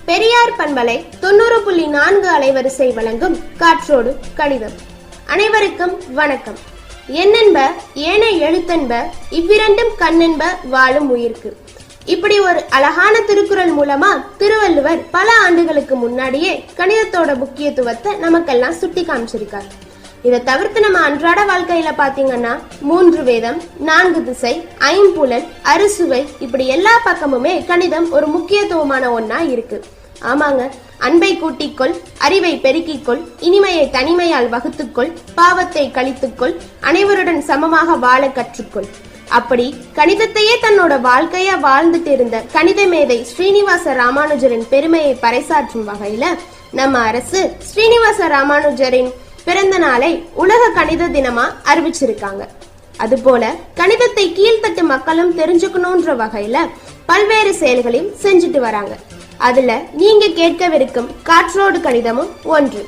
பெரியார் பண்பலை 90.4 அலைவரிசை வழங்கும் காற்றோடு கணிதம். அனைவருக்கும் வணக்கம். எண்ணென்ப ஏனை எழுத்தென்ப இவ்விரண்டும் கண்ணென்ப வாழும் உயிர்க்கு. இப்படி ஒரு அழகான திருக்குறள் மூலமா திருவள்ளுவர் பல ஆண்டுகளுக்கு முன்னாடியே கணிதத்தோட முக்கியத்துவத்தை நமக்கெல்லாம் சுட்டி காமிச்சிருக்காரு. இதை தவிர்த்து நம்ம அன்றாட வாழ்க்கையில பாத்தீங்கன்னா 3 வேதம், 4 திசை, ஐம்புலன், அறுசுவை, இப்படி எல்லா பக்கமுமே கணிதம் ஒரு முக்கியத்துவமான ஒன்னா இருக்கு. ஆமாங்க, அன்பை கூட்டிக்கொள், அறிவை பெருக்கிக்கொள், இனிமையை தனிமையால் வகுத்துக்கொள், பாவத்தை கழித்துக்கொள், அனைவருடன் சமமாக வாழ கற்றுக்கொள். அப்படி கணிதத்தையே தன்னோட வாழ்க்கைய வாழ்ந்துட்டு இருந்த கணித மேதை ஸ்ரீனிவாச ராமானுஜரின் பெருமையை பறைசாற்றும் வகையில நம்ம அரசு ஸ்ரீனிவாச ராமானுஜரின் பிறந்த நாளை உலக கணித தினமா அறிவிச்சிருக்காங்க. அதுபோல கணிதத்தை கீழ்த்தட்டு மக்களும் தெரிஞ்சுக்கணும்ன்ற வகையில பல்வேறு செயல்களையும் செஞ்சுட்டு வராங்க. அதுல நீங்க கேட்கவிருக்கும் காற்றோடு கணிதமும் ஒன்று.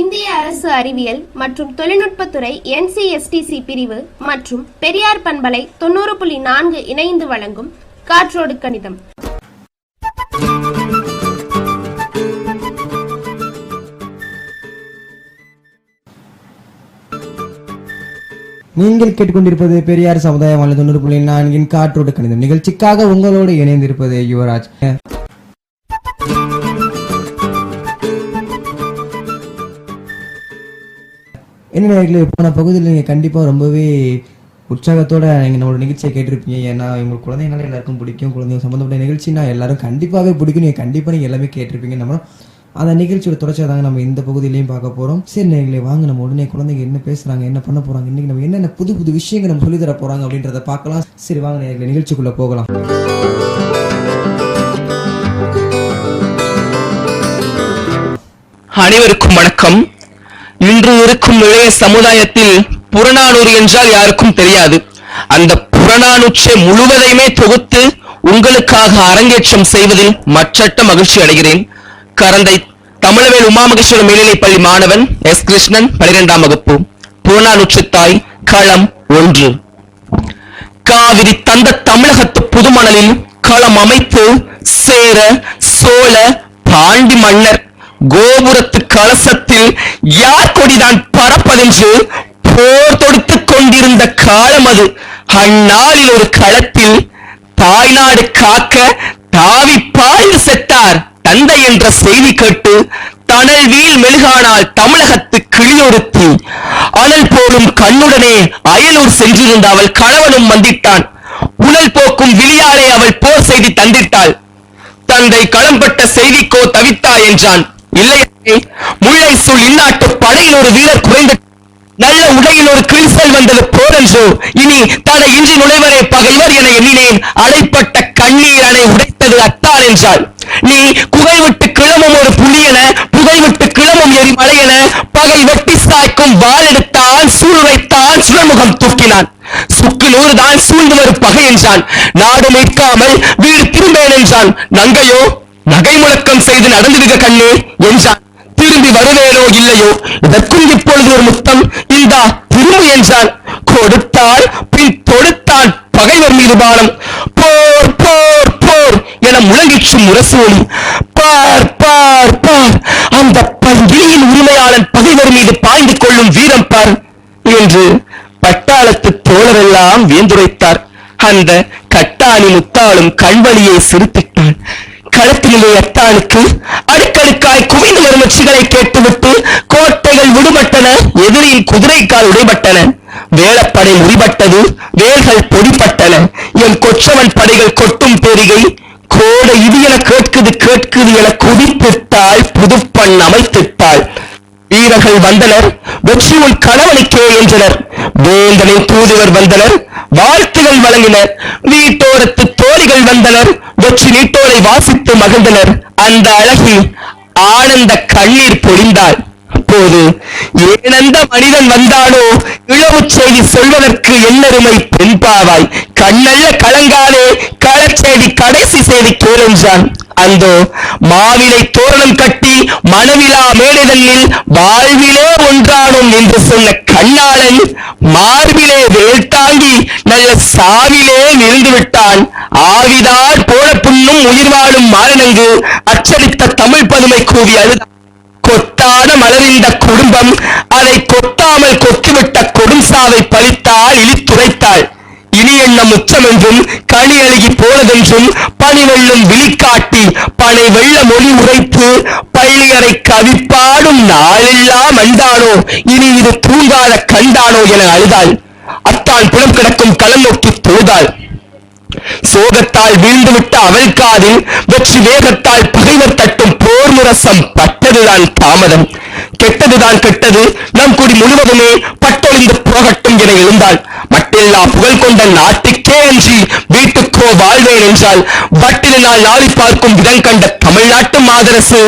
இந்திய அரசு அறிவியல் மற்றும் தொழில்நுட்பத்துறை NCSTC பிரிவு மற்றும் பெரியார் பண்பலை 90.4 இணைந்து வழங்கும் காற்றோடு கணிதம். நீங்கள் கேட்டுக்கொண்டிருப்பது பெரியார் சமுதாய வானொலி 90.4 காற்றோடு கணிதம் நிகழ்ச்சிக்காக உங்களோடு இணைந்திருப்பது யுவராஜ். என்ன நேயர்களே, போன பகுதியில் நீங்கள் கண்டிப்பாக ரொம்பவே உற்சாகத்தோட நீங்கள் நம்மளோட நிகழ்ச்சியை கேட்டிருப்பீங்க. ஏன்னா உங்கள் குழந்தைங்களால எல்லாருக்கும் பிடிக்கும். குழந்தைங்க சம்மந்தப்பட்ட நிகழ்ச்சினா எல்லாரும் கண்டிப்பாகவே பிடிக்கும். நீங்கள் கண்டிப்பாக நீங்கள் எல்லாமே கேட்டிருப்பீங்க. நம்ம அந்த நிகழ்ச்சியோட தொடர்ச்சியாக தாங்க நம்ம இந்த பகுதியிலையும் பார்க்க போகிறோம். சரி நேயர்களே, வாங்க நம்ம உடனே குழந்தைங்க என்ன பேசுகிறாங்க, என்ன பண்ண போகிறாங்க, இன்றைக்கி நம்ம என்னென்ன புது புது விஷயங்கள் நம்ம சொல்லித்தர போகிறாங்க அப்படின்றத பார்க்கலாம். சரி வாங்க நேயர்களே, நிகழ்ச்சிக்குள்ளே போகலாம். அனைவருக்கும் வணக்கம். இன்று இருக்கும் இளைய சமுதாயத்தில் புறநானூறு என்றால் யாருக்கும் தெரியாது. அந்த புறநானூற்றை முழுவதையுமே தொகுத்து உங்களுக்காக அரங்கேற்றம் செய்வதில் மற்றற்ற மகிழ்ச்சி அடைகிறேன். கரந்தை தமிழவேல் உமாமகேஸ்வர மேல்நிலைப்பள்ளி மாணவன் S. கிருஷ்ணன், 12ஆம் வகுப்பு. புறநானூற்று தாய், களம் 1. காவிரி தந்த தமிழகத்து புதுமணலில் களம் அமைத்து சேர சோழ பாண்டி மன்னர் கோபுரத்து கலசத்தில் யார் கொடிதான் பறப்பதென்று போர் தொடுத்துக் கொண்டிருந்த காலம் அது. அந்நாளில் ஒரு களத்தில் தாய்நாடு காக்க தாவி பாய்ந்து செத்தார் தந்தை என்ற செய்தி கேட்டு தனல் வீல் மெழுகானால் தமிழகத்து கிளியொருத்தி. அனல் போலும் கண்ணுடனே அயலூர் சென்றிருந்த அவள் கணவனும் வந்திட்டான். உணல் போக்கும் விழியாலே அவள் போர் செய்தி தந்திட்டாள். தந்தை களம்பட்ட செய்திக்கோ தவித்தாய் என்றான். இல்லையே, முல்லை சூழ் இந்நாட்டு படையில் ஒரு வீரர் குறைந்து நல்ல உடையில் ஒரு கிழிசல் வந்தது போதென்றோ. இனி தடை இன்றி நுழைவரே பகைவர் என எண்ணினேன். அடைப்பட்ட கண்ணீர் அணை உடைத்தது அத்தார் என்றாள். நீ குகை விட்டு கிளம்பும் ஒரு புலியென, புகை விட்டு கிளம்பும் எரிமலையென பகை வெட்டி சாய்க்கும் வாள் எடுத்தான், சூழ்வைத்தான், சுழமுகம் தூக்கினான். சுக்கிலூர் தான் சூழ்ந்து வரும் பகை என்றான். நாடு மீட்காமல் வீடு திரும்பேன் என்றான். நங்கையோ நகை முழக்கம் செய்து நடந்திருக்க கண்ணே என்றான். திரும்பி வருவேனோ இல்லையோ, இதற்கும் இப்பொழுது ஒரு முத்தம் இந்தா திரும்பு என்றான். கொடுத்தால் பின் தொடுத்தான் பகைவர் மீது பானம். போர் போர் போர் என முழங்கிற்று முரசு ஒளி. பார் பார் பார், அந்த பங்கிலியின் உரிமையாளன் பகைவர் மீது பாய்ந்து கொள்ளும் வீரம் பார் என்று பட்டாளத்து தோழரெல்லாம் வேந்துரைத்தார். அந்த கட்டாணி முத்தாளும் கண்வழியை சிரித்திட்டான். களத்திலே அத்தானுக்கு அடுக்கடுக்காய் குவிந்து வரும் வெற்றிகளை கேட்டுவிட்டு கோட்டைகள் விடுபட்டன, எதிரின் குதிரைக்கால் உடைபட்டன, வேளப்படை முறிபட்டது, வேல்கள் பொடிப்பட்டன, என் கொற்றவன் படைகள் கொட்டும் பேரிகை கோடை இது என கேட்குது கேட்குது என குதித்திட்டாள், புதுப்பண் அமைத்திட்டாள். வீரர்கள் வந்தனர், வெற்றி உன் கணவனுக்கே என்றனர். வேந்தனின் தூதுவர் வந்தனர், வாழ்த்துகள் வழங்கினர். வீட்டோரத்து தோழிகள் வந்தனர், வெற்றி நீட்டோரை வாசித்து மகிழ்ந்தனர். அந்த அழகி ஆனந்த கண்ணீர் பொழிந்தாள். அப்போது ஏனந்த மனிதன் வந்தானோ இளவு செய்தி சொல்வதற்கு என்னருமை பெண்பாவாய். கண்ணல்ல கலங்காதே, களச்செய்தி கடைசி செய்தி கேளென்றான். அந்தோ மாவிலை தோரணம் கட்டி மனவிழா மேடைதலில் வாழ்விலே ஒன்றானும் என்று சொன்ன கண்ணாளன் மார்பிலே வேள்தா வாங்கி நல்ல சாவிலே விழுந்து விட்டான். ஆவிதார் போல புண்ணும் உயிர் வாழும் மாரணங்கு அச்சடித்த தமிழ் பதுமை கூவி அழுதான். கொத்தாத மலரிந்த குடும்பம் அதை கொத்தாமல் கொத்திவிட்ட கொடும்சாவை பழித்தாள், இழித்துரைத்தாள். இனி எண்ணம் உச்சமென்றும் கனி அழுகி போனதென்றும் பனி வெள்ளும் விழிக்காட்டி பனை வெள்ள மொழி உரைத்து பள்ளியறை கவிப்பாடும் நாளெல்லாம் அண்டானோ, இனி இது தூங்காத கண்டானோ என அழுதாள். அத்தான் புலம் கிடக்கும் களம் நோக்கி தொழுதாள். சோகத்தால் வீழ்ந்துவிட்ட அவள் காதில் வெற்றி வேகத்தால் பகைவர் தட்டும் போர் முரசம் பட்டதுதான் தாமதம். கெட்டதுதான் கெட்டது, நம் குடி முழுவதுமே பட்டொழிந்து போகட்டும் என எழுந்தாள். மட்டில்லா புகழ் கொண்ட நாட்டுக்கே அன்றி வீட்டுக்கோ வாழ்வேன் என்றால் வட்டிலினால் நாளை பார்க்கும் விதம் கண்ட தமிழ்நாட்டு மாதரசு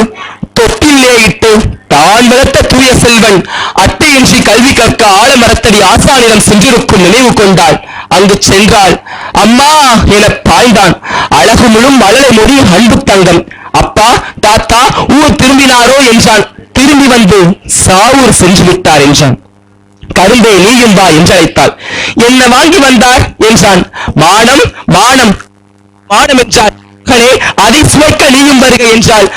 தொட்டிலே இட்டு தான் வளர்த்த தூய செல்வன் அட்டையின்றி கல்வி கற்க ஆலமரத்தடி ஆசானிடம் சென்றிருக்கும் நினைவு கொண்டாள். அங்கு சென்றாள். அம்மா என பாய்ந்தான். அழகு முழும் மழலை மொழி அன்பு தங்கம். அப்பா தாத்தா ஊர் திரும்பினாரோ என்றான். திரும்பி வந்து சாவூர் சென்று விட்டார் என்றான். கரும்பே நீயும் வா என்று அழைத்தாள். என்ன வாங்கி வந்தார் என்றான். மானம் மானம் மானம் என்றார். அதை சுவைக்க நீயும் வருக என்றால்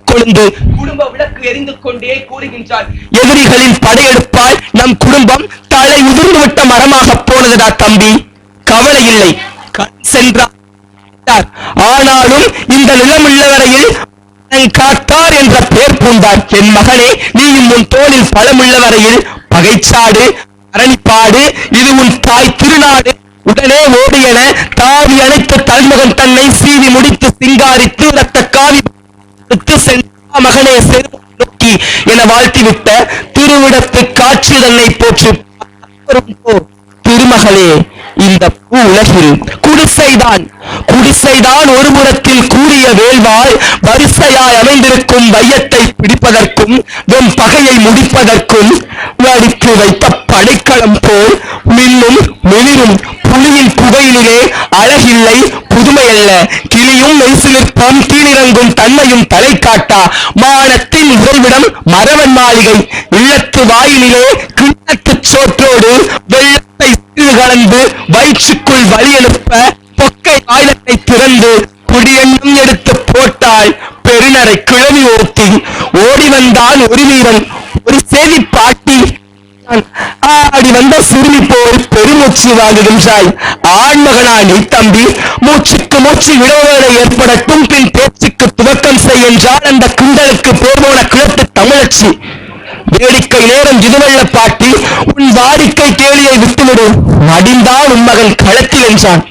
கொழுந்து குடும்ப விளக்கு எரிந்து கொண்டே கூறுகின்றார். எதிரிகளின் படையெடுப்பால் நம் குடும்பம் தலை உதிர்ந்து விட்ட மரமாக போனதுடா தம்பி. கவலை இல்லை, சென்றார். ஆனாலும் இந்த நிலமுள்ள வரையில் காத்தார் என்ற பெயர் பூண்டார். என் மகனே, நீயும் உன் தோளில் பலமுள்ள வரையில் பகைச்சாடு அரணிப்பாடு, இது உன் தாய் திருநாடு. உடனே ஓடு என தாவி அணைத்த தலைமகன் தன்னை சீவி முடித்து சிங்காரித்து ரத்த காவி மகனே செல்வ நோக்கி என வாழ்த்திவிட்ட திருவிடத்து காட்சி தன்னை போற்று திருமகளே. இந்த பூ உலகில் குடிசைதான் ஒரு புறத்தில் கூறிய வேள்வாள் வரிசையாய் அமைந்திருக்கும் வையத்தை பிடிப்பதற்கும் வெம் பகையை முடிப்பதற்கும் வடித்து வைத்த படைக்களம் போல் மின்னும் மிளிரும் புலியின் புகையிலே அழகில்லை, புதுமையல்ல. கிளியும் மெய்சிலிருப்பும் கீழிறங்கும் தன்மையும் தலை காட்டா மானத்தின் உறைவிடம் மரவன் மாளிகை. இல்லத்து வாயிலே கிண்ணத்து சோற்றோடு வெள்ளத்தை சிறு கலந்து வயிற்றுக்குள் வழி எழுப்ப பொக்கை ஆயுதத்தை திறந்து குடியெண்ணம் எடுத்து போட்டால் பெருநரை கிழவி ஓட்டி ஓடி வந்தான் ஒரு வீரன். ஒரு செய்தி பாட்டி ஆடி வந்த சிறுமி போல் பெருமூச்சு வாங்குகின்றாய். ஆண்மகனா நீ தம்பி? மூச்சுக்கு மூச்சு இடைவேளை ஏற்படட்டும், பின் பேச்சுக்கு துவக்கம் செய் என்றால் அந்த கிண்டலுக்கு போர்வோன கிழத்து தமிழச்சி. வேடிக்கை நேரம் இதுவல்ல பாட்டி, உன் வாடிக்கை கேளியை விட்டுவிடு, மடிந்தான் உன் மகன் களத்தில் என்றான்.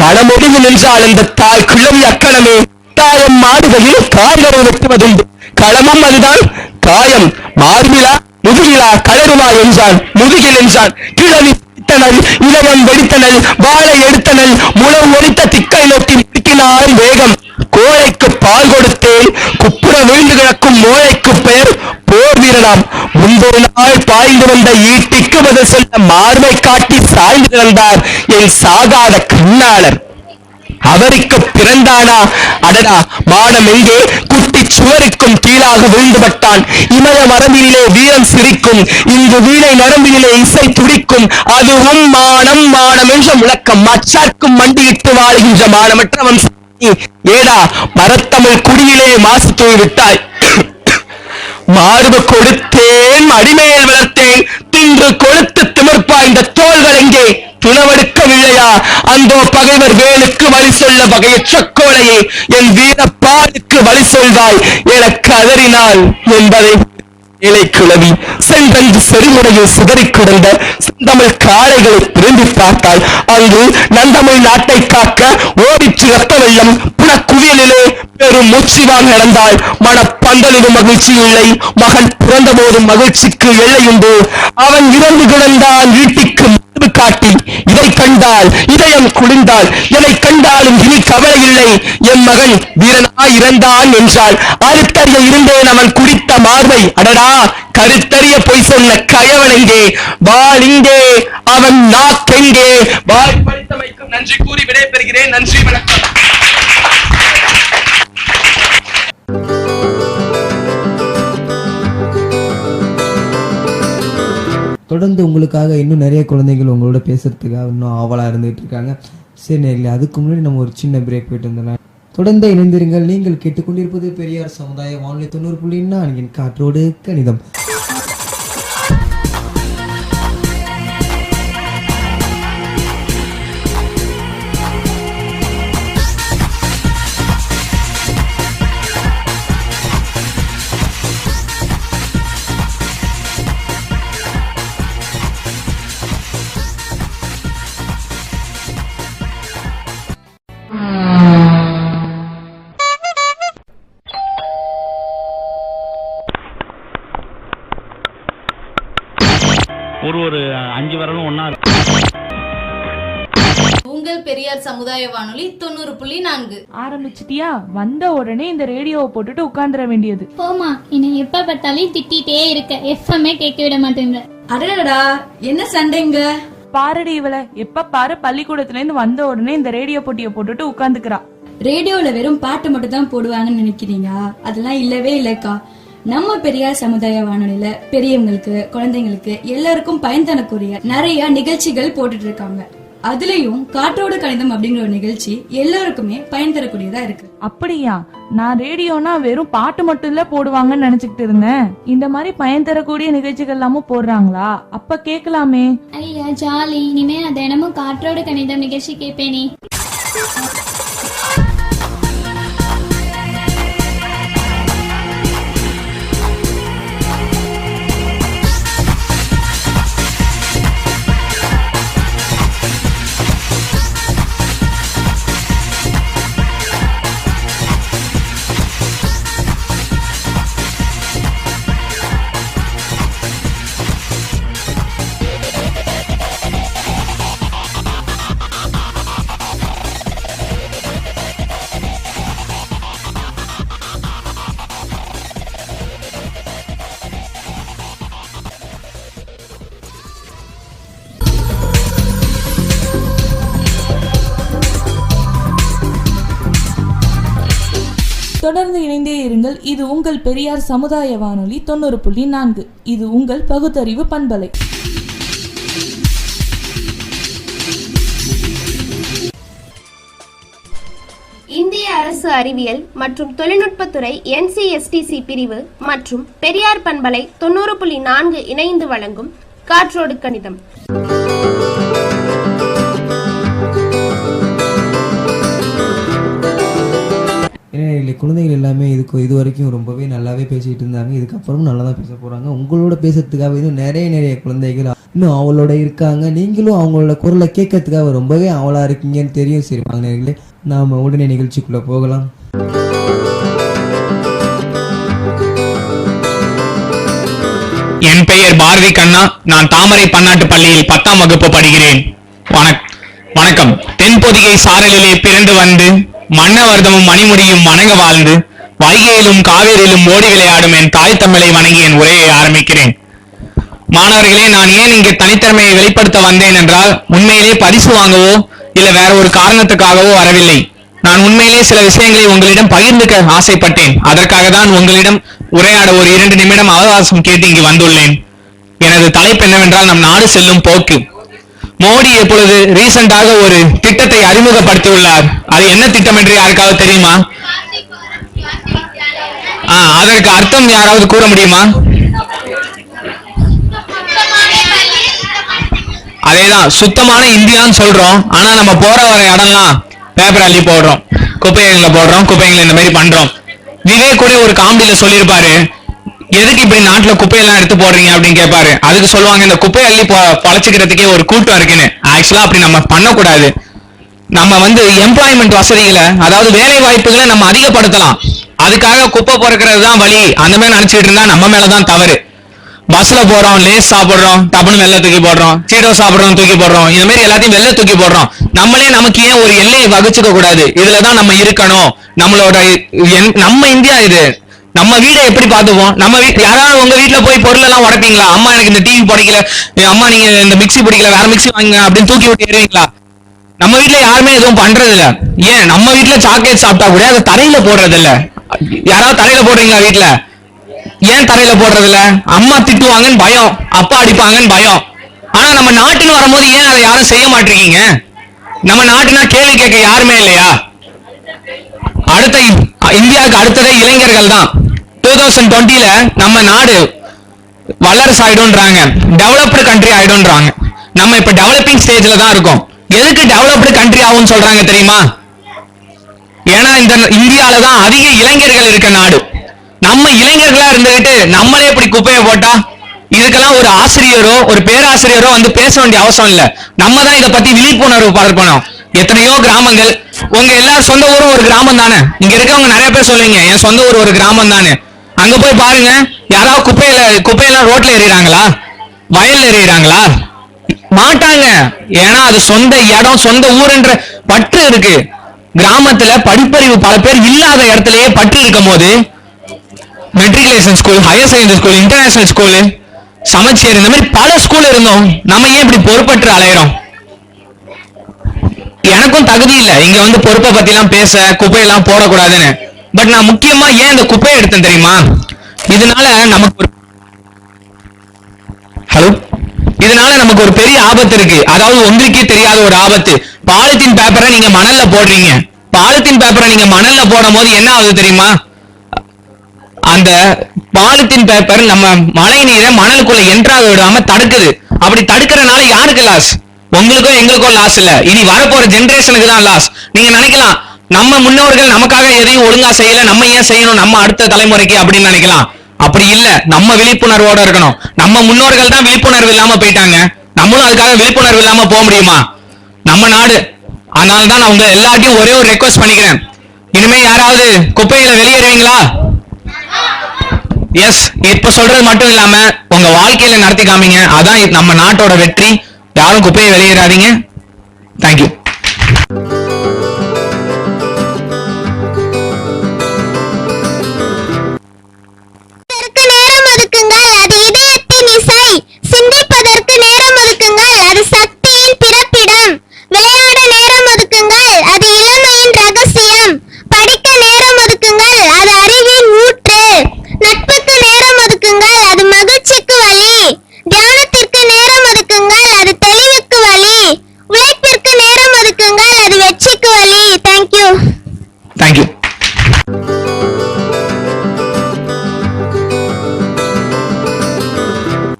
மனமொழிவு நின்றால் அந்த தாய் கிழவி அக்கணமே தாயம் மாடுகையில் காய்களை வெட்டுவதுண்டு. களமும் அதுதான். காயம் மார்பிலா முதுகிலா கலருமா என்றான். முதுகில் என்றான். கிழவி பிடித்தனல், இளவம் வெடித்தனல், வாழை எடுத்தனல், முளவு ஒழித்த திக்கை நோக்கி முடிக்கினார் வேகம். கோழைக்கு பால் கொடுத்தேன், குப்புற வீழ்ந்து கிடக்கும் மூளைக்கு பெயர் போர் வீரனாம். முன்பொரு நாள் பாய்ந்து வந்த ஈட்டிக்கு பதில் சொல்ல மார்பை காட்டி சாய்ந்து கிடந்தார் என் சாகாத கண்ணாளர். அவருக்கு பிறந்தானா? அடடா, மானம் எங்கே? குட்டி சுவருக்கும் கீழாக விழுந்துபட்டான். இமய மரபிலே வீரம் சிரிக்கும், இங்கு வீணை நரம்பிலே இசை துடிக்கும். அதுவும் மானம் மானம் என்ற முழக்கம். மச்சார்க்கும் மண்டியிட்டு வாழ்கின்ற மானமற்றவன் ஏடா மரத்தமிழ் குடியிலே மாசு தூய் விட்டாய். மார்பு கொடுத்தேன், அடிமையில் வளர்த்தேன், தின்று கொழுத்து திமிர்ப்பாய்ந்த தோள்கள் எங்கே? துணவெடுக்கவில்லையா? அந்தோ பகைவர் வேலுக்கு வழி சொல்ல வகையற்ற கோழையே, என் வீரப்பாலுக்கு வழி சொல்வாய் என கதறினாள் என்பதை இலை கிழவி சென்றென்று செறிமுறையில் சிதறிக் கிடந்த செந்தமிழ் காளைகளை திரும்பி பார்த்தாள். அங்கு நந்தமிழ் நாட்டை காக்க ஓடிச்சு ரத்த வெள்ளம் புனக்குவியலிலே பெரும் மூச்சிவான் நடந்தாள். மனப்பந்தலிலும் மகிழ்ச்சி இல்லை, மகன் பிறந்த போதும் மகிழ்ச்சிக்கு எல்லையுண்டு. அவன் இறந்து கிடந்தான் ஈட்டிக்கு மரபு காட்டி. இதை கண்டால் இதயம் குளிர்ந்தாள். எதை கண்டாலும் இனி கவலை இல்லை, என் மகன் வீரனாய் இறந்தான் என்றாள். அறுத்தறிய இருந்தேன் அவன் குடித்த மார்பை. அடடா, கருத்தறிய பொய் சொன்ன கயவன் எங்கே? வாள் இங்கே, அவன் நாக்கெங்கே? வாய்ப்பளித்தமைக்கும் நன்றி கூறி விடைபெறுகிறேன். நன்றி, வணக்கம். தொடர்ந்து உங்களுக்காக இன்னும் நிறைய குழந்தைகள் உங்களோட பேசுறதுக்காக இன்னும் ஆவலா இருந்துகிட்டு இருக்காங்க. சரி நேர்களே, அதுக்கு முன்னாடி நம்ம ஒரு சின்ன பிரேக் போயிட்டு இருந்தோம். தொடர்ந்து இணைந்திருங்கள். நீங்கள் கேட்டுக்கொண்டிருப்பது பெரியார் சமுதாய வானொலி 90.4 காற்றோடு கணிதம். ஒரு 5 விரலும் ஒண்ணா இருக்கு. உங்கள் பெரியார் சமுதாய வானொலி 90.4 ஆரம்பிச்சிட்டியா? வந்த உடனே இந்த ரேடியோவை போட்டுட்டு உட்கார்ந்துட வேண்டியது. போமா, இன்னை எப்ப பார்த்தாலும் திட்டிகிட்டே இருக்க, எஃப்எம்ஏ கேட்க விட மாட்டேங்கிற. அடடா, என்ன சண்டைங்க? பாரடி இவள, எப்ப பாரு பள்ளிக்கூடத்துல இருந்து வந்த உடனே இந்த ரேடியோ போட்டியை போட்டுட்டு உட்கார்ந்துக்கிறா. ரேடியோல வெறும் பாட்டு மட்டும் தான் போடுவாங்கன்னு நினைக்கிறீங்க? அதெல்லாம் இல்லவே இல்லக்கா. நம்ம பெரியார் சமுதாய வானொலியில பெரியவங்களுக்கு, குழந்தைங்களுக்கு எல்லாருக்கும் பயன் தரக்கூடிய நிறைய நிகழ்ச்சிகள் போட்டுட்டு இருக்காங்க. அதுலயும் காற்றோடு கணிதம் அப்படிங்கிற ஒரு நிகழ்ச்சி எல்லாருக்குமே பயன் தரக்கூடியதா இருக்கு. அப்படியா? நான் ரேடியோனா வெறும் பாட்டு மட்டும் இல்ல போடுவாங்கன்னு நினைச்சுக்கிட்டு இருந்தேன். இந்த மாதிரி பயன் தரக்கூடிய நிகழ்ச்சிகள் எல்லாமும் போடுறாங்களா? அப்ப கேட்கலாமே. ஐயா ஜாலி, இனிமே நான் தினமும் காற்றோடு கணிதம் நிகழ்ச்சி கேட்பேனே. தொடர்ந்து இணைந்தே இருங்கள். இது உங்கள் பெரியார் சமுதாய வானொலி 90.4. இது உங்கள் பகுத்தறிவு பண்பலை. இந்திய அரசு அறிவியல் மற்றும் தொழில்நுட்பத்துறை NCSTC பிரிவு மற்றும் பெரியார் பண்பலை 90.4 இணைந்து வழங்கும் காற்றோடு கணிதம். ஏன்னா குழந்தைகள் எல்லாமே இது வரைக்கும் ரொம்பவே நல்லாவே பேசிட்டு இருந்தாங்க. இதுக்கப்புறமும் நல்லா தான் பேச போறாங்க. உங்களோட பேசுறதுக்காக இன்னும் நிறைய குழந்தைகள் இன்னும் அவளோட இருக்காங்க. நீங்களும் அவங்களோட குரலை கேட்கறதுக்காக ரொம்பவே அவளா இருக்கீங்கன்னு தெரியும். சரி வாங்க நேயர்களே, நாம உடனே நிகழ்ச்சிக்குள்ள போகலாம். என் பெயர் பாரதி கண்ணா. நான் தாமரை பன்னாட்டு பள்ளியில் 10ஆம் வகுப்பு படிக்கிறேன். வணக்கம். தென்பொதிகை சாரலிலே பிறந்து வந்து மன்னவர்தமும் மணிமுடியும் வணங்க வாழ்ந்து வைகையிலும் காவேரியிலும் ஓடி விளையாடும் என் தாய் தமிழை வணங்கி என் உரையை ஆரம்பிக்கிறேன். மாணவர்களே, நான் ஏன் இங்கே தனித்திறமையை வெளிப்படுத்த வந்தேன் என்றால், உண்மையிலே பரிசு வாங்கவோ இல்ல வேற ஒரு காரணத்துக்காகவோ வரவில்லை. நான் உண்மையிலே சில விஷயங்களை உங்களிடம் பகிர்ந்துக்க ஆசைப்பட்டேன். அதற்காக தான் உங்களிடம் உரையாட ஒரு 2 நிமிடம் அவகாசம் கேட்டு இங்கு வந்துள்ளேன். எனது தலைப்பு என்னவென்றால், நம் நாடு செல்லும் போக்கு. மோடி இப்பொழுது ரீசெண்டாக ஒரு திட்டத்தை அறிமுகப்படுத்தியுள்ளார். அது என்ன திட்டம் என்று யாருக்காவது தெரியுமா? அதற்கு அர்த்தம் யாராவது கூற முடியுமா? அதேதான், சுத்தமான இந்தியான்னு சொல்றோம். ஆனா நம்ம போற வர இடம்லாம் பேப்பர் அள்ளி போடுறோம், குப்பைகளை போடுறோம், குப்பைகளை இந்த மாதிரி பண்றோம். விவேக் கூட ஒரு காமெடியில சொல்லியிருப்பாரு, எதுக்கு இப்படி நாட்டுல குப்பையெல்லாம் எடுத்து போடுறீங்க அப்படின்னு கேட்பாரு. அதுக்கு சொல்லுவாங்க, இந்த குப்பை அள்ளி பொழைச்சிக்கிறதுக்கே ஒரு கூட்டம் இருக்குன்னு. ஆக்சுவலா அப்படி நம்ம பண்ணக்கூடாது. நம்ம எம்ப்ளாய்மெண்ட் வசதிகளை, அதாவது வேலை வாய்ப்புகளை நம்ம அதிகப்படுத்தலாம். அதுக்காக குப்பை பொறுக்கிறது தான் வழி அந்த மாதிரி நினைச்சிட்டு இருந்தா நம்ம மேலதான் தவறு. பஸ்ல போறோம், லேஸ் சாப்பிடுறோம், டப்புன்னு வெள்ள தூக்கி போடுறோம், சீடோ சாப்பிடுறோம் தூக்கி போடுறோம், இந்த மாதிரி எல்லாத்தையும் வெள்ள தூக்கி போடுறோம். நம்மளே நமக்கு ஏன் ஒரு எல்லையை வகுச்சுக்க கூடாது? இதுலதான் நம்ம இருக்கணும். நம்ம இந்தியா இது. நம்ம வீடை எப்படி பார்த்துப்போம்? நம்ம யாராவது உங்க வீட்டுல போய் பொருள் எல்லாம் உடைப்பீங்களா? அம்மா எனக்கு இந்த டிவி பிடிக்கல, அம்மா நீங்க இந்த மிக்சி பிடிக்கல, வேற மிக்சி வாங்க அப்படின்னு தூக்கி விட்டு ஏறுவீங்களா? நம்ம வீட்டுல யாருமே எதுவும் பண்றது இல்ல. ஏன் நம்ம வீட்டுல சாக்லேட் சாப்பிட்டா கூட அதை தரையில போடுறது இல்ல. யாராவது தரையில போடுறீங்களா வீட்டுல? ஏன் தரையில போடுறது இல்ல? அம்மா திட்டுவாங்கன்னு பயம், அப்பா அடிப்பாங்கன்னு பயம். ஆனா நம்ம நாட்டுன்னு வரும்போது ஏன் அதை யாரும் செய்ய மாட்டீங்க? நம்ம நாட்டுனா கேள்வி கேட்க யாருமே இல்லையா? அடுத்த இந்தியாவுக்கு அடுத்ததே இளைஞர்கள் தான். 2020ல நம்ம நாடு வல்லரசு ஆயிடும்ன்றாங்க, டெவலப்டு கண்ட்ரி ஆயிடும்ன்றாங்க. நம்ம இப்ப டெவலப்பிங் ஸ்டேஜ்ல தான் இருக்கோம். எதுக்கு டெவலப்டு கண்ட்ரி ஆகும்னு சொல்றாங்க தெரியுமா? ஏன்னா இந்த இந்தியால தான் அதிக இளைஞர்கள் இருக்க நாடு. நம்ம இளைஞர்களா இருந்துகிட்டு நம்மளே இப்படி குப்பையை போட்டா இதுக்கெல்லாம் ஒரு ஆசிரியரோ ஒரு பேராசிரியரோ வந்து பேச வேண்டிய அவசியம் இல்ல. நம்ம தான் இதை பத்தி விழிப்புணர்வு பரப்பணும். எத்தனையோ கிராமங்கள், உங்க எல்லாரும் சொந்த ஊரும் ஒரு கிராமம் தானே. இங்க இருக்கவங்க நிறைய பேர் சொல்லுவீங்க என் சொந்த ஊர் ஒரு கிராமம் தானே. அங்க போய் பாருங்க, யாராவது குப்பையெல்லாம் ரோட்ல எறிகிறாங்களா, வயல்ல எறிகிறாங்களா? மாட்டாங்க. ஏன்னா அது சொந்த இடம், சொந்த ஊருன்ற பற்று இருக்கு. கிராமத்துல படிப்பறிவு பல பேர் இல்லாத இடத்துலயே பற்று இருக்கும் போது matriculation school, higher secondary school, international school, சமச்சீர், இந்த மாதிரி பல ஸ்கூல் இருந்தோம். நம்ம ஏன் இப்படி பொறுப்பற்று அலையிறோம்? எனக்கும் தகுதி இல்லை இங்க வந்து பொறுப்பை பத்தி எல்லாம் பேச, குப்பையெல்லாம் போடக்கூடாதுன்னு. பட் நான் முக்கியமா ஏன் இந்த குப்பையை எடுத்தேன் தெரியுமா? இதனால நமக்கு ஒரு பெரிய ஆபத்து இருக்கு. அதாவது ஒன்றுக்கே தெரியாத ஒரு ஆபத்து. பாலித்தீன் பேப்பரை நீங்க மணல்ல போடுறீங்க. பாலித்தீன் பேப்பரை நீங்க மணல்ல போடும் போது என்ன ஆகுது தெரியுமா? அந்த பாலித்தீன் பேப்பர் நம்ம மழை நீரை மணலுக்குள்ள என்ட்ராக விடாம தடுக்குது. அப்படி தடுக்கிறனால யாருக்கு லாஸ்? உங்களுக்கோ எங்களுக்கோ லாஸ் இல்ல, இனி வரப்போற ஜெனரேஷனுக்கு தான் லாஸ். நீங்க நினைக்கலாம் நம்ம முன்னோர்கள் நமக்காக எதையும் ஒழுங்கா செய்யல, நம்ம ஏன் செய்யணும் நம்ம அடுத்த தலைமுறைக்கு அப்படின்னு நினைக்கலாம். அப்படி இல்ல, நம்ம விழிப்புணர்வோட இருக்கணும். நம்ம முன்னோர்கள் தான் விழிப்புணர்வு இல்லாம போயிட்டாங்க, நம்மளும் அதுக்காக விழிப்புணர்வு இல்லாம போக முடியுமா? நம்ம நாடு. அதனாலதான் நான் உங்க எல்லாத்தையும் ஒரே ஒரு ரெக்வஸ்ட் பண்ணிக்கிறேன். இனிமே யாராவது குப்பையில வெளியேறுவீங்களா? எஸ், இப்ப சொல்றது மட்டும் இல்லாம உங்க வாழ்க்கையில நடத்தி காமிங்க. அதான் நம்ம நாட்டோட வெற்றி. யாரும் குப்பையை வெளியேறாதீங்க. தேங்க்யூ. நேரம் ஒதுக்குங்கள், அது இதயத்தின் இசை. சிந்திப்பதற்கு நேரம் ஒதுக்குங்கள், அது சக்தியின் பிறப்பிடம். விளையாட நேரம் ஒதுக்குங்கள், அது இளமையின் ரகசியம். படிக்க நேரம் ஒதுக்குங்கள், அது அறிவின் ஊற்று. நட்புக்கு நேரம் ஒதுக்குங்கள், அது மகிழ்ச்சிக்கு வழி. தியானத்திற்கு நேரம் ஒதுக்குங்கள், அது தெளிவுக்கு வழி. உழைப்பிற்கு நேரம் ஒதுக்குங்கள், அது வெற்றிக்கு வழி. தேங்க்யூ. தேங்க்யூ.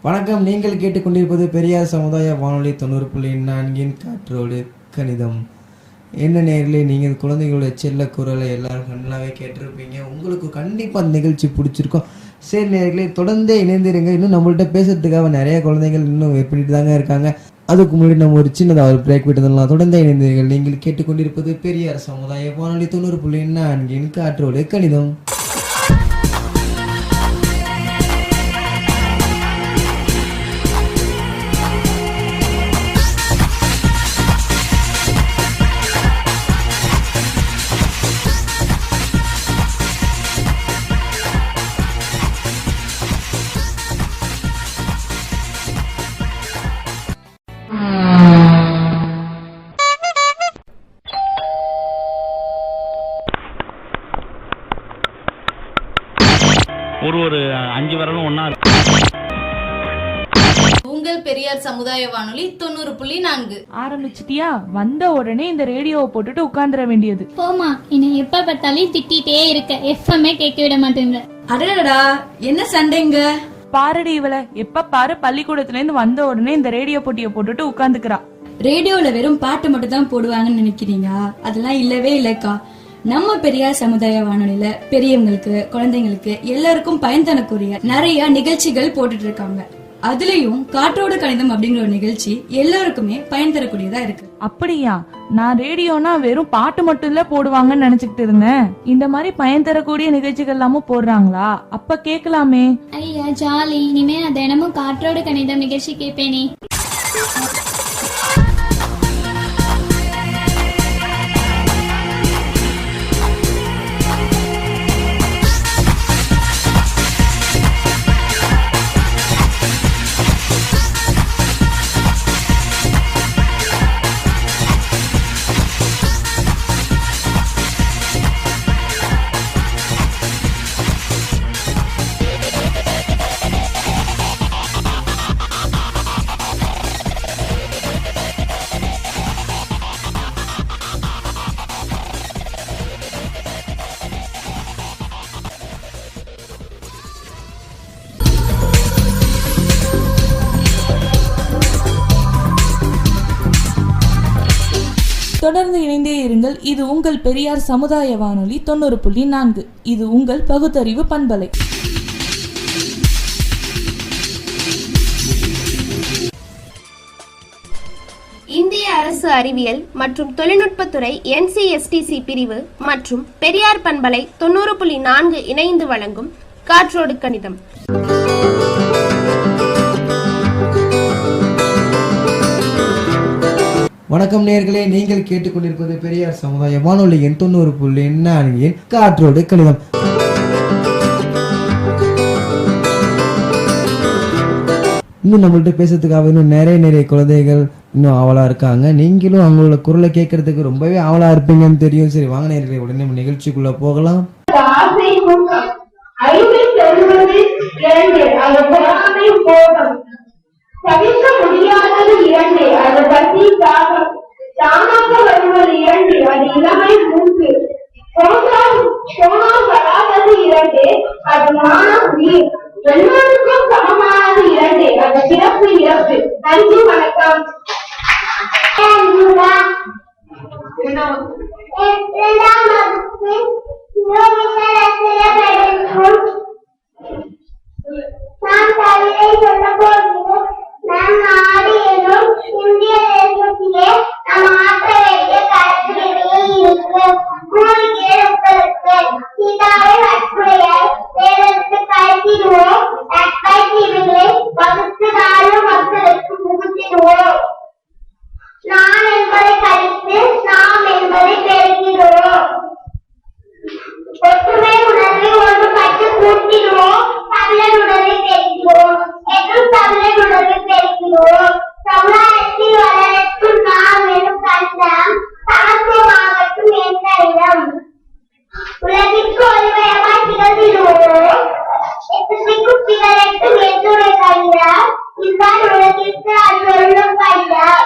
வணக்கம். நீங்கள் கேட்டுக்கொண்டிருப்பது பெரியார் சமுதாய வானொலி 90.4 காற்றோடு கணிதம். என்ன நேரிலே நீங்கள் குழந்தைகளோட செல்ல குரலை எல்லாரும் நல்லாவே கேட்டிருப்பீங்க. உங்களுக்கு கண்டிப்பாக அந்த நிகழ்ச்சி பிடிச்சிருக்கும். சரி நேர்களே, தொடர்ந்தே இணைந்திருங்க. இன்னும் நம்மள்ட்ட பேசுறதுக்காக நிறைய குழந்தைகள் இன்னும் வெயிட் பண்ணிட்டு தாங்க இருக்காங்க. அதுக்கு முன்னாடி நம்ம ஒரு சின்னதாக ஒரு பிரேக் விட்டுதெல்லாம். தொடர்ந்தே இணைந்தீர்கள். நீங்கள் கேட்டுக்கொண்டிருப்பது பெரியார் சமுதாய வானொலி 90.4 காற்றோடு கணிதம். ஒரு 5 விரலும் ஒன்னா இருக்கு. உங்கள் பெரியார் சமுதாய வானொலி 90.4 ஆரம்பிச்சிட்டியா? வந்த உடனே இந்த ரேடியோவை போட்டுட்டு உட்கார்ந்துட வேண்டியது. போமா, என்னை எப்ப பார்த்தாலும் திட்டிகிட்டே இருக்க, எஃப்எம்ஏ கேட்க விட மாட்டேங்கிற. அடடா, என்ன சண்டைங்க? பாரடி இவள, எப்ப பாரு பள்ளிக்கூடத்துல இருந்து வந்த உடனே இந்த ரேடியோ போட்டியை போட்டுட்டு உட்கார்ந்துக்கிறா. ரேடியோல வெறும் பாட்டு மட்டும் தான் போடுவாங்கன்னு நினைக்கிறீங்க? அதெல்லாம் இல்லவே இல்லக்கா. நம்ம பெரியார் சமுதாய வானொலியில பெரியவங்களுக்கு, குழந்தைங்களுக்கு எல்லாருக்கும் பயன் தரக்கூடிய நிறைய நிகழ்ச்சிகள் போட்டுட்டு இருக்காங்க. அதுலயும் காற்றோடு கணிதம் அப்படிங்கிற ஒரு நிகழ்ச்சி எல்லாருக்குமே பயன் தரக்கூடியதா இருக்கு. அப்படியா? நான் ரேடியோனா வெறும் பாட்டு மட்டும் இல்ல போடுவாங்கன்னு நினைச்சுக்கிட்டு இருந்தேன். இந்த மாதிரி பயன் தரக்கூடிய நிகழ்ச்சிகள் எல்லாமும் போடுறாங்களா? அப்ப கேட்கலாமே. ஐயா ஜாலி, இனிமே நான் தினமும் காற்றோடு கணிதம் நிகழ்ச்சி கேட்பேனே. தொடர்ந்து இணைந்தே இருங்கள். இது உங்கள் பெரியார் சமுதாய வானொலி 90.4. இது உங்கள் பகுத்தறிவு பண்பலை. இந்திய அரசு அறிவியல் மற்றும் தொழில்நுட்பத்துறை NCSTC பிரிவு மற்றும் பெரியார் பண்பலை 90.4 இணைந்து வழங்கும் காற்றோடு கணிதம். வணக்கம் நேயர்களே, நீங்கள் கேட்டுக்கொண்டிருப்பது பெரியார் சமுதாய வானொலி 90.4 காற்றோடு கணிதம். இன்னும் நம்மள்ட்ட பேசுறதுக்காக இன்னும் நிறைய குழந்தைகள் இன்னும் ஆவலா இருக்காங்க. நீங்களும் அவங்களோட குரலை கேட்கறதுக்கு ரொம்பவே ஆவலா இருப்பீங்கன்னு தெரியும். சரி, வாங்க நேயர்களே, உடனே நம்ம நிகழ்ச்சிக்குள்ள போகலாம். தவிர்க்க முடியாதது 2, அது பசி தாகம். தானாக வருவது 2, அது இளமை மூக்கு. வராதது 2, அது நாணம் நீர். எல்லோருக்கும் சமமானது 2, அது சிறப்பு இறப்பு. நன்றி, வணக்கம். நான் கவிதை சொல்ல போகிறேன். நம் நாடு எனும் இந்திய தேசத்திலே நம் ஆற்ற வேண்டிய கடற்கரையே இருக்கு. மூலிகை உட்படுத்து சீதாவை வற்புடையாய் வேதத்து கழித்திடுவோம். நட்பை தீவிலே வகுத்து நாளும் மக்களுக்கு புகுத்திடுவோம். நான் என்பதை கழித்து நாம் என்பதை பெருக்கிடுவோம். ஒற்றுமை உணர்வை ஒன்றுபட்டு கூட்டிடுவோம். தமிழர் உணர்வை பெருக்கிறோம் என்றும் தமிழர் உணர்வை பெருக்கிறோம். சமுதாயத்தில் வளரட்டும் நாம் எனும் கண்டம் சமத்துவமாகட்டும் என்ற இடம். உலகிற்கு ஒருவயமாய் திகழ்ந்திடுவோம். எத்தனைக்கும் திகழட்டும் என்னுடைய கடிதம். இதுதான் உலகிற்கு அது சொல்லும் கடிதம்.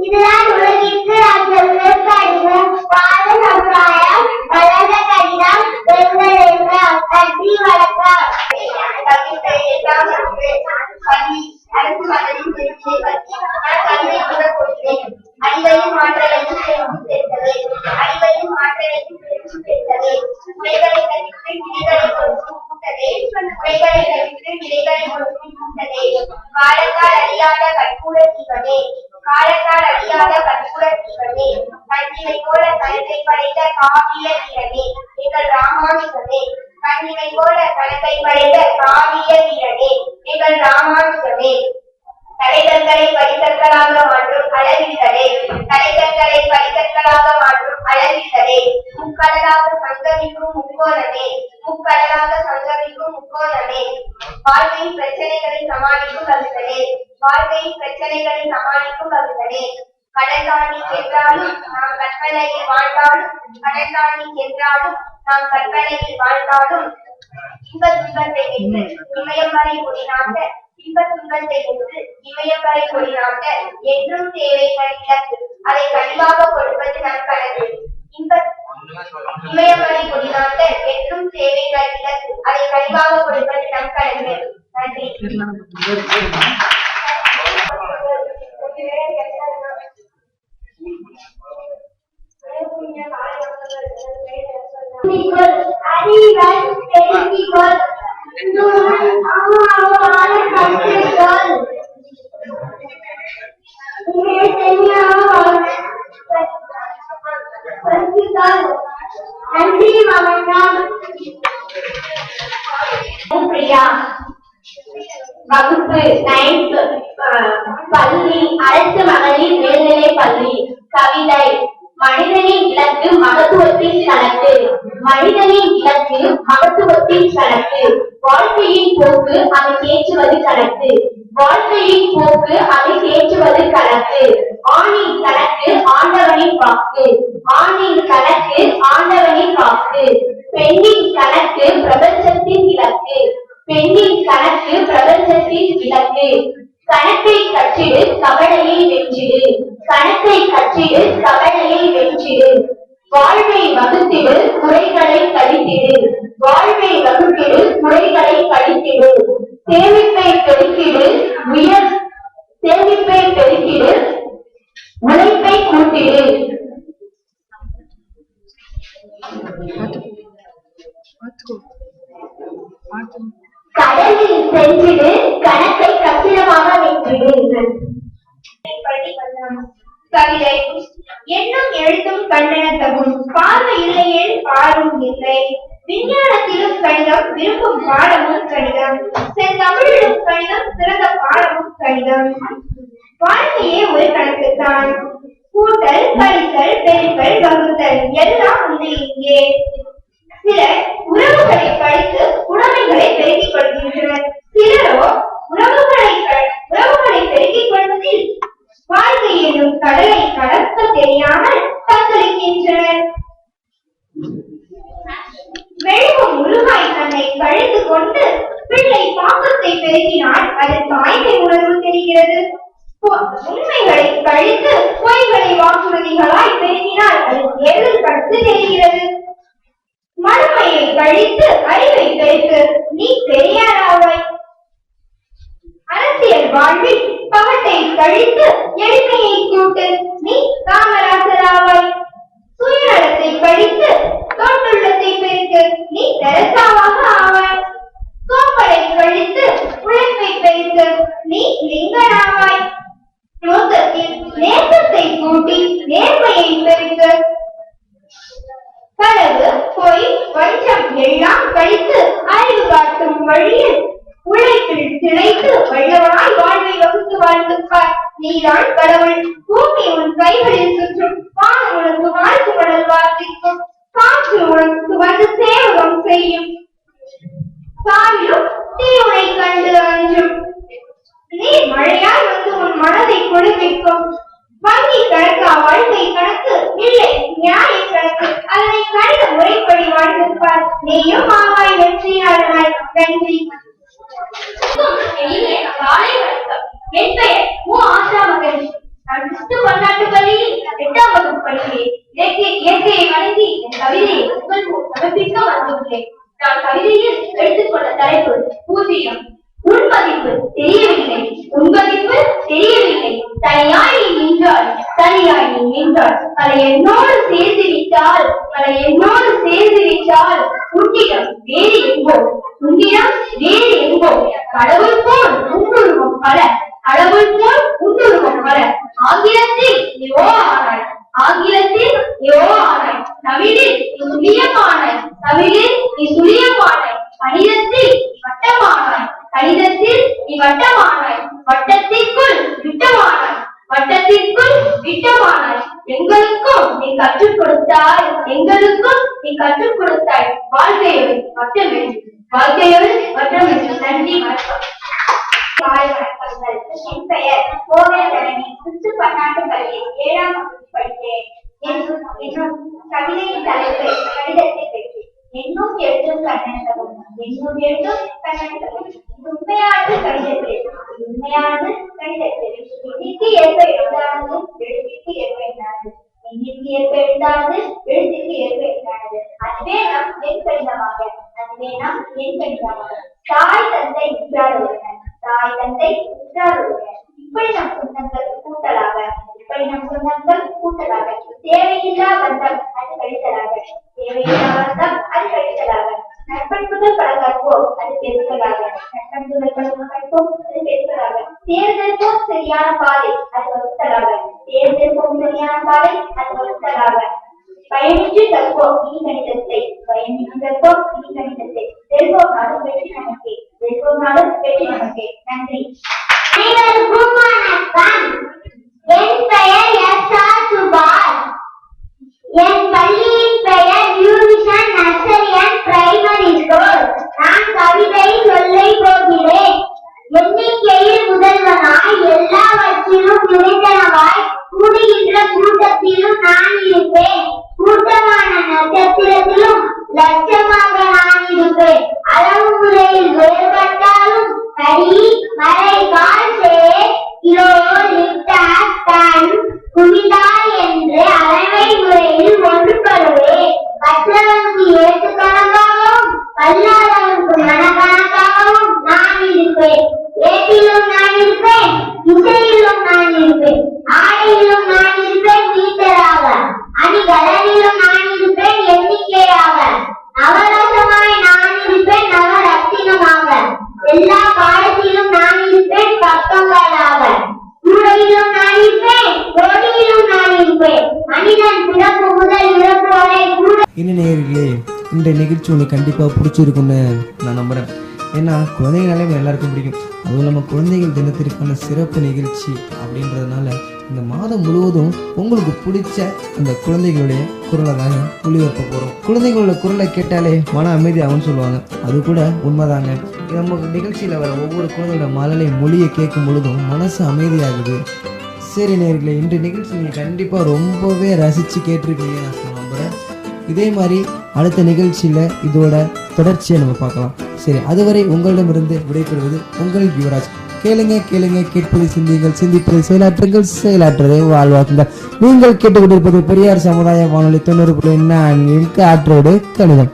இதுதான் உலகிற்கு அது சொல்லும் கடிதம். வாழ சமுதாயம் வளர்ந்த கடிதம் வெல்வதெல்லாம். நன்றி, வணக்கம். அறிவையும் மாற்றலையும் சேர்த்தது. அறிவையும் மாற்றலையும் சேர்த்தது. விடைகளை கழித்து விடைகளை கொடுத்ததே. விடைகளை கழித்து விடைகளை கொடுத்ததே. காலத்தால் அழியாத கற்பூர தீபமே. காலத்தால் அழியாத கற்பூர தீபமே. கண்ணினை போல கருத்தை படைத்த காவிய வீரனே எங்கள் ராமானுஜமே. கண்ணினை போல கணக்கை படைத்த காவிய வீரனே எங்கள் ராமானுஜமே. தலைகண்களை படிக்கற்களாக மாற்றும் அளவில்களே. தலைகண்களை படிக்கற்களாக மாற்றும் அளவில்களே. முக்கடலாக சங்கமிக்கும் முக்கோணமே. முக்கடலாக சங்கமிக்கும் முக்கோணமே. வாழ்க்கையின் பிரச்சனைகளை சமாளிக்கும் வகுத்தனே. வாழ்க்கையின் பிரச்சனைகளை சமாளிக்கும் வகுத்தனே. கடல் தாண்டி சென்றாலும் நாம் கற்பனையில் வாழ்ந்தாலும். கடல் தாண்டி சென்றாலும் நாம் கற்பனையில் வாழ்ந்தாலும். இன்ப துன்பத்தை வென்று இமயம் வரை ஒளிநாட்ட. இன்ப துன்பத்தை வென்று இமயம் வரை ஒளிநாட்ட. என்றும் தேவைகள் இலக்கு. அதை கனிவாக கொடுப்பது நற்கணக்கு. இமயம் வரை ஒளிநாட்ட. என்றும் தேவைகள் இலக்கு. அதை கனிவாக கொடுப்பது நற்கணக்கு. நன்றி. அறிவன் பெருக்கிகள் நன்றி, வணக்கம். பிரியா, வகுப்பு 9th, பள்ளி அரசு மகளிர் மேல்நிலை பள்ளி. கவிதை. மனிதனின் இலக்கு மகத்துவத்தின் கணக்கு. மனிதனின் இலக்கு மகத்துவத்தின் கணக்கு. வாழ்க்கையின் போக்கு அதை தேற்றுவது கணக்கு. வாழ்க்கையின் போக்கு அதை தேற்றுவது கணக்கு. ஆணின் கணக்கு ஆண்டவனின் வாக்கு. ஆணின் கணக்கு ஆண்டவனின் வாக்கு. பெண்ணின் கணக்கு பிரபஞ்சத்தின் இலக்கு. பெண்ணின் கணக்கு பிரபஞ்சத்தின் இலக்கு. கணக்கை கற்றிடு கவலையை வெற்றிடு. கணக்கை கற்றிடு கவலையை வெற்றிடு. வாழ்வை வகுத்திடு குறைகளை கழித்திடு. வாழ்வை வகுத்திடு குறைகளை கழித்திடு. சேமிப்பை பெருக்கிடு சேமிப்பை பெருக்கிடு உழைப்பை கூட்டிடு. வெற்றிடு, கணக்கை கச்சிதமாக வைத்திடு. கவிதை. எண்ணும் எழுத்தும் கண்ணென தகும், பார்வை இல்லையேல் பாடும் இல்லை. விஞ்ஞானத்திலும் கணிதம், விரும்பும் பாடமும் கணிதம். செந்தமிழிலும் கணிதம், சிறந்த பாடமும் கணிதம். வாழ்க்கையே ஒரு கணக்குத்தான். கூட்டல், கழித்தல், பெருக்கல், வகுத்தல் எல்லாம் உண்டு இங்கே. சிலர் உறவுகளை கழித்து உடைமைகளை பெருக்கிக் கொள்கின்றனர். சிலரோ உறவுகளை பெருக்கிக் கொள்வதில் வாழ்க்கை என்னும் கடலை கடக்க தெரியாமல் தத்தளிக்கின்றனர். வெளுக்கும் முருகாய் தன்னை கழித்து கொண்டு பிள்ளை பாக்கத்தை பெருக்கினால் அது தாய்மை உணர்வு தெரிகிறது. உண்மைகளை கழித்து பொய்களை வாக்குறுதிகளாய் பெருக்கினால் அது தேர்தல் கருத்து தெரிகிறது. மறுமையை கழித்து அறிவை பெருக்கு, நீ பெரியாராவாய். அரசியல் வாழ்வில் பகட்டை கழித்து எளிமையை கூட்டு, நீ காமராசராவாய். சுயநலத்தை கழித்து தொண்டுள்ளத்தை பெருக்கு, நீ தெரசாவாக ஆவாய். சோம்பலை கழித்து உழைப்பை பெருக்கு, நீ லிங்கனாவாய். மொத்தத்தில் நேசத்தை கூட்டி நேர்மையை பெருக்கு, களவு, பொய், வஞ்சம் எல்லாம் கழித்து அறிவு காட்டும் வழியில் உழைப்பில் திளைத்து வல்லவனாய் வாழ்வை வகுத்து வாழ்ந்துப்பார். நீதான் கடவுள். பூமி உன் கைகளில் சுற்றும், வானம் உனக்கு வாழ்த்து மடல் வார்த்தைக்கும், காற்று உனக்கு வந்து சேவகம் செய்யும், காவிலும் தீயுனை கண்டு அஞ்சும். நீர் மழையால் வந்து உன் மனதை குளிர்விக்கும். வங்கி கணக்கா வாழ்க்கை கணக்கு இல்லை நியாய கணக்கு, அதனை கணித முறைப்படி வாழ்ந்திருப்பார். நீயும் ஆவாய் வெற்றியாளனாய். நன்றி. காலை வணக்கம். என் பெயர் மு. ஆஷா மகேஷ். நான் கிறிஸ்து பன்னாட்டு பள்ளியில் 8ஆம் வகுப்பு படிக்கிறேன். இயற்கையை வணங்கி என் கவிதையை உங்கள் முன் சமர்ப்பிக்க வந்துள்ளேன். நான் கவிதையில் எடுத்துக்கொண்ட தலைப்பு பூஜ்ஜியம். உன் மதிப்பு தெரியவில்லை, உன் மதிப்பு தெரியவில்லை. தனியாய் நீ நின்றால், தனியாய் நீ நின்றால், அதை என்னோடு சேர்ந்து விட்டால், உன்னிடம் வேறு எங்கோ, கடவுள் போல் உன்னுருவம் பல, ஆங்கிலத்தில் யோ ஆனாய், தமிழில் நீ சுழியமானாய், கணிதத்தில் நீ வட்டமானாய், வட்டத்திற்குள் விட்டமானாய். எங்களுக்கும் நீ கற்றுக் கொடுத்தாய். வாழ்க்கையோடு வட்டமில்லை. நன்றி, வணக்கம். காலை வணக்கங்கள். என் பெயர் கோவிலதரணி. கிறிஸ்து பன்னாட்டு பள்ளியில் 7ஆம் வகுப்பு படிக்கிறேன். என்னும் கவிதையின் தலைப்பு கடிதத்தை பெற்று. என்னும் எழுத்தும் கண்ணெனவும், உண்மையான கடிதத்தில் எண்ணிற்கு ஏற்ப எழுதானது, எழுத்திற்கு ஏற்ப எண்ணானது. அதுவே நாம் என் கடிதமாக. தாய் தந்தை உற்றாருடன், இப்படி நம் சொந்தங்கள் கூட்டலாக, தேவையில்லா பந்தம் அது கழித்தலாக, நற்பண்புகள் பல கற்போம் அது பெருக்கலாக, தேர்ந்தெடுப்போம் சரியான பாதை அது வகுத்தலாக, பயனின்றி கற்போம் இனி கணிதத்தை, வெல்வோம் நாடு வெற்றி நமக்கே. நன்றி. அனைவருக்கும் வணக்கம். என் பெயர் எஸ்.ஆர். சுபாஷ். என் பள்ளியின் பெயர் யூனிஷன் நர்சரி அண்ட் பிரைமரி ஸ்கூல். நான் கவிதை சொல்லை போகிறேன். எண்ணிக்கையில் முதல்வனாய், எல்லாவற்றிலும் நிறைந்தனவாய், கூடுகின்ற கூட்டத்திலும் நான் இருப்பேன். கூட்டமான நட்சத்திரத்திலும் லட்சமாக நான் இருப்பேன். அளவு முறையில் வேறுபட்டாலும் கரி, மலை, கால், கிலோ, லிட்டர், டன், குவிதால் என்று அளவை முறையில் ஒன்றுபடுவேன். கற்றவனுக்கு ஏற்றுக்கணக்காகவும் கல்லாதவனுக்கு மனக்கணக்காகவும் நான் இருப்பேன். ஏட்டிலும் நான் இருப்பேன், இசையிலும் நான் இருப்பேன். இன்றைய நிகழ்ச்சி உங்களுக்கு கண்டிப்பாக பிடிச்சிருக்குன்னு நான் நம்புகிறேன். ஏன்னா குழந்தைங்களாலே எல்லாருக்கும் பிடிக்கும். அதுவும் இல்லாமல் குழந்தைகள் தினத்திற்கான சிறப்பு நிகழ்ச்சி அப்படின்றதுனால இந்த மாதம் முழுவதும் உங்களுக்கு பிடிச்ச அந்த குழந்தைகளுடைய குரலை தாங்க ஒளிபரப்ப போகிறோம். குழந்தைகளோட குரலை கேட்டாலே மன அமைதி ஆகும்னு சொல்லுவாங்க. அது கூட உண்மைதாங்க. நம்ம நிகழ்ச்சியில் வர ஒவ்வொரு குழந்தையோட மழலை மொழியை கேட்கும் பொழுதும் மனசு அமைதியாகுது. சரி நேயர்களே, இன்று நிகழ்ச்சி நீங்கள் கண்டிப்பாக ரொம்பவே ரசித்து கேட்டிருப்பீங்க நான் நம்புகிறேன். இதே மாதிரி அடுத்த நிகழ்ச்சியில் இதோட தொடர்ச்சியை நம்ம பார்க்கலாம். சரி, அதுவரை உங்களிடமிருந்து விடைபெறுவது உங்கள் யுவராஜ். கேளுங்க கேளுங்க, கேட்பதை சிந்தியுங்கள், சிந்திப்பதை செயலாற்றுங்கள், செயலாற்றுவதை வாழ்வாக்குங்கள். நீங்கள் கேட்டுக்கொண்டிருப்பது பெரியார் சமுதாய வானொலி 90.4 காற்றோடு கணிதம்.